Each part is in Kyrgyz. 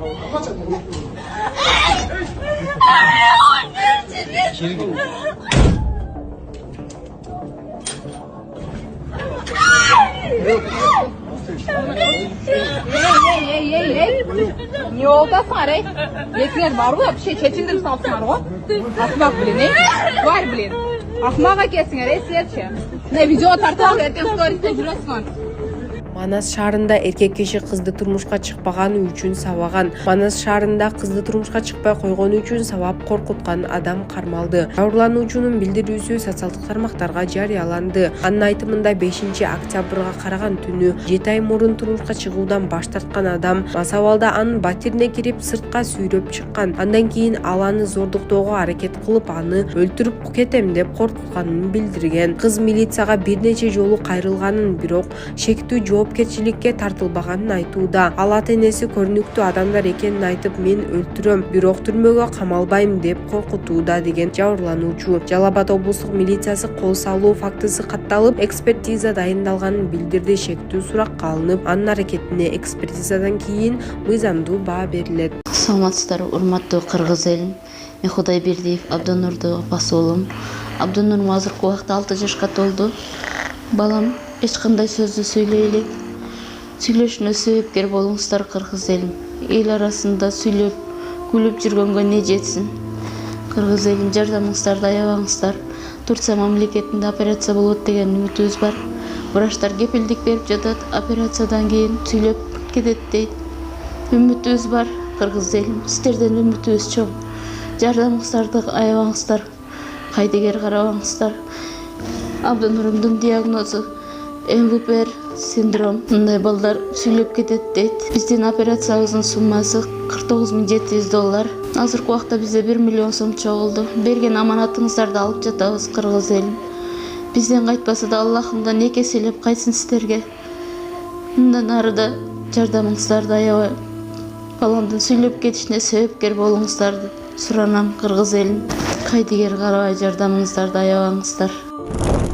Не oltasın arayı. Yetmez var mı? Bir şey çeçindim salsın var mı? Asmak bilin ne? Var bilin. Asmağa kesin arayı siyerçi. Ne video tartığa ертең стористе жүрөсүң. Манас шаарында эркек киши кызды турмушка чыкпаганы үчүн сабаган. Манас шаарында кызды турмушка чыкпай койгону үчүн сабап коркуткан адам кармалды. Жабырлануучунун билдирүүсү социалдык тармактарга жарыяланды. Анын айтымында 5-октябрга караган түнү 7 ай мурун турмушка чыгуудан баш тарткан адам мас абалда анын батирине кирип сыртка сүйрөп чыккан. Андан кийин ал аны зордуктоого аракет кылып аны өлтүрүп кетем деп коркутканын билдирген. Кыз милицияга бир нече жолу кайрылганын, бирок шектүү жоопкерчиликке тартылбаганын айтууда. Ал ата-энеси көрүнүктүү адамдар экенин айтып, мен өлтүрөм, бирок түрмөгө камалбайм деп коркутууда деген жабырлануучу. Жалал Абад облустук милициясы кол салуу фактысы катталып, экспертиза дайындалганын билдирди. Шектүү суракка алынып, анын аракетине экспертизадан кийин мыйзамдуу баа берилет. Саламатсыздар, урматтуу кыргыз элим. Мен Кудайбердиев Абдонурдун апасы уулум. Абдонурум азыркы убакта 6 жашка толду. Балам, эч кандай сөздү сүйлөй элек. Сүйлөшүнө себепкер болуңуздар кыргыз элим. Эл арасында сүйлөп, күлүп жүргөнгө не жетсин. Кыргыз элим, жардамыңыздарды аябаңыздар. Турция мамлекетинде операция болот деген үмүтүбүз бар. Врачтар кепилдик берип жатат, операциядан кийин сүйлөп кетет дейт. Үмүтүбүз бар кыргыз элим. Сиздерден үмүтүбүз чоң. Жардамыңыздарды аябаңыздар. Кайдыгер карабаңыздар. Абдонурумдун диагнозу МВПР синдром. Мындай балдар сүйлөп кетет дейт. Биздин операциябыздын суммасы $49,700. Азыркы убакта бизде 1 миллион сом чогулду. Берген аманатыңыздарды алып жатабыз кыргыз элим. Бизден кайтпаса да Аллахымдан эки эселеп кайтсын сиздерге. Мындан ары да жардамыңыздарды аябай баламдын сүйлөп кетишине себепкер болуңуздарды суранам кыргыз элим. Кайдыгер карабай жардамыңыздарды аябаңыздар.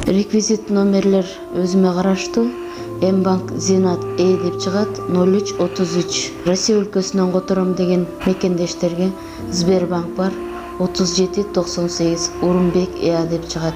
Реквизит номерлер өзүмө караштуу. Мбанк Зинат деп чыгат 0333. Россия өлкөсүнөн котором деген мекендештерге Сбербанк бар 3798 Урумбек деп чыгат.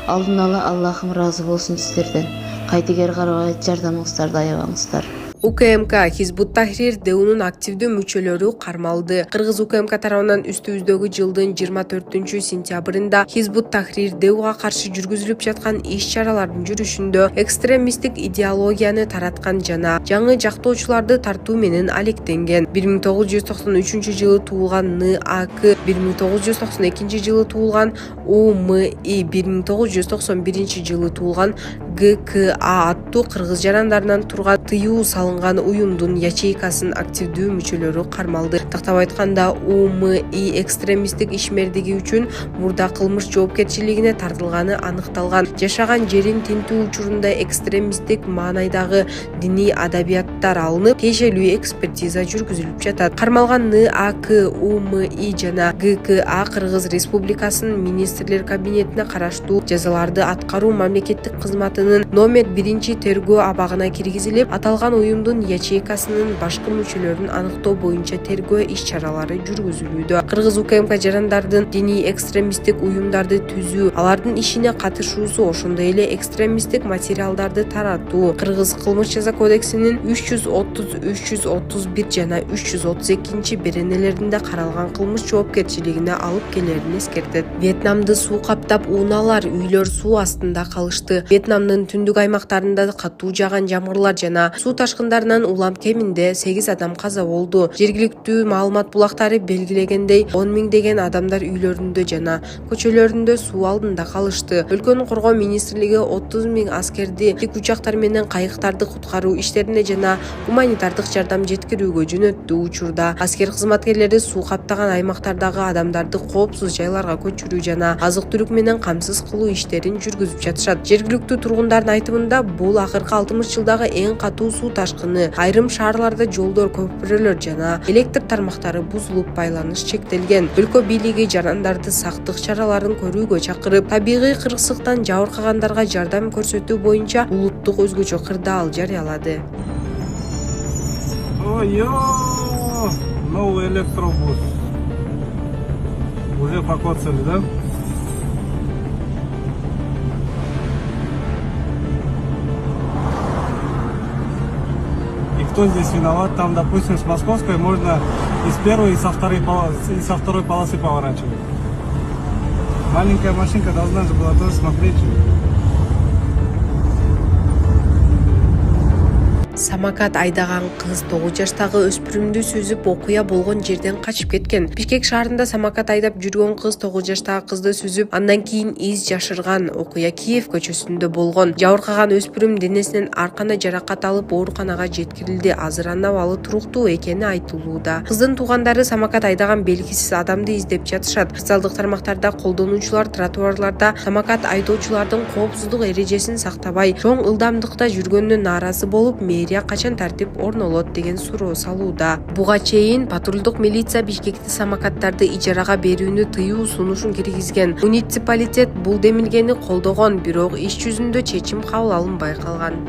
Алдын ала Аллахым разы болсун сиздерден. Кайдыгер карабай жардамыңыздарды аябаңыздар. УКМК Хизбут Тахрир ДУнун активдүү мүчөлөрү кармалды. Кыргыз УКМК тарабынан үстүбүздөгү жылдын 24-сентябрында Хизбут Тахрир ДУга каршы жүргүзүлүп жаткан иш-чаралардын жүрүшүндө экстремисттик идеологияны тараткан жана жаңы жактоочуларды тартуу менен алектенген. 1993-жылы туулган НАК, 1992-жылы туулган УМИ, 1991-жылы туулган ГКА аттуу кыргыз жарандарынан турган тыюу салынган уюмдун ячейкасынын активдүү мүчөлөрү кармалды. Тактап айтканда, УМИ экстремисттик ишмердиги үчүн мурда кылмыш жоопкерчилигине тартылганы аныкталган. Жашаган жерин тинтүү учурунда экстремисттик маанайдагы диний адабияттар алынып, тиешелүү экспертиза жүргүзүлүп жатат. Кармалган НАК, УМИ жана ГКА Кыргыз Республикасынын министрлер кабинетине караштуу жазаларды аткаруу мамлекеттик кызматынын номер 1 тергөө абагына киргизилип, аталган уюмдун ячейкасынын башкы мүчөлөрүн аныктоо боюнча тергөө иш-чаралары жүргүзүлүүдө. Кыргыз УКМК жарандардын диний экстремисттик уюмдарды түзүү, алардын ишине катышуусу, ошондой эле экстремисттик материалдарды таратуу Кыргыз кылмыш жаза кодексинин 330, 331 жана 332 беренелеринде каралган кылмыш жоопкерчилигине алып келерин эскертет. Вьетнамды суу каптап, унаалар, үйлөр суу астында калышты. Вьетнамдын түндүк аймактарында катуу жааган жамгырлар жана суу ташкындарынан улам кеминде 8 адам каза болду. Жергиликтүү маалымат булактары белгилегендей, 10 миңдеген адамдар үйлөрүндө жана көчөлөрүндө суу алдында калышты. Өлкөнүн коргоо министрлиги 30 миң аскерди тик учактар менен кайыктарды куткаруу иштерине жана гуманитардык жардам жеткирүүгө жөнөттү. Учурда аскер кызматкерлери суу каптаган аймактардагы адамдарды коопсуз жайларга көчүрүү жана азык-түлүк менен камсыз кылуу иштерин жүргүзүп жатышат. Жергиликтүү тургундардын айтымында, бул акыркы 60 жылдагы эң катуу суу ташкыны. Айрым шаарларда жолдор, көпүрөлөр жана электр тармактары бузулуп, байланыш чектелген. Өлкө бийлиги жарандарды сактык чараларын көрүүгө чакырып, табигый кырсыктан жабыркагандарга жардам көрсөтүү боюнча улуттук өзгөчө кырдаал жарыялады. Новый электробус. Уже покоцали, да? И кто здесь виноват? Там, допустим, с Московской можно и с первой, и со второй полосы поворачивать. Маленькая машинка должна же была тоже смотреть. Самокат айдаган кыз 9 жаштагы өспүрүмдү сүзүп окуя болгон жерден качып кеткен. Бишкек шаарында самокат айдап жүргөн кыз 9 жаштагы кызды сүзүп, андан кийин из жашырган. Окуя Киев көчөсүндө болгон. Жабыркаган өспүрүм денесинен ар кандай жаракат алып ооруканага жеткирилди. Азыр анын абалы туруктуу экени айтылууда. Кыздын туугандары самокат айдаган белгисиз адамды издеп жатышат. Социалдык тармактарда колдонуучулар тротуарларда самокат айдоочулардын коопсуздук эрежесин сактабай, чоң ылдамдыкта жүргөнүнө нааразы болуп, мэрия качан тартип орнолот деген суроо салууда. Буга чейин патрулдук милиция Бишкекте самокаттарды ижарага берүүнү тыюу сунушун киргизген. Муниципалитет бул демилгени колдогон, бирок иш жүзүндө чечим кабыл алынбай калган.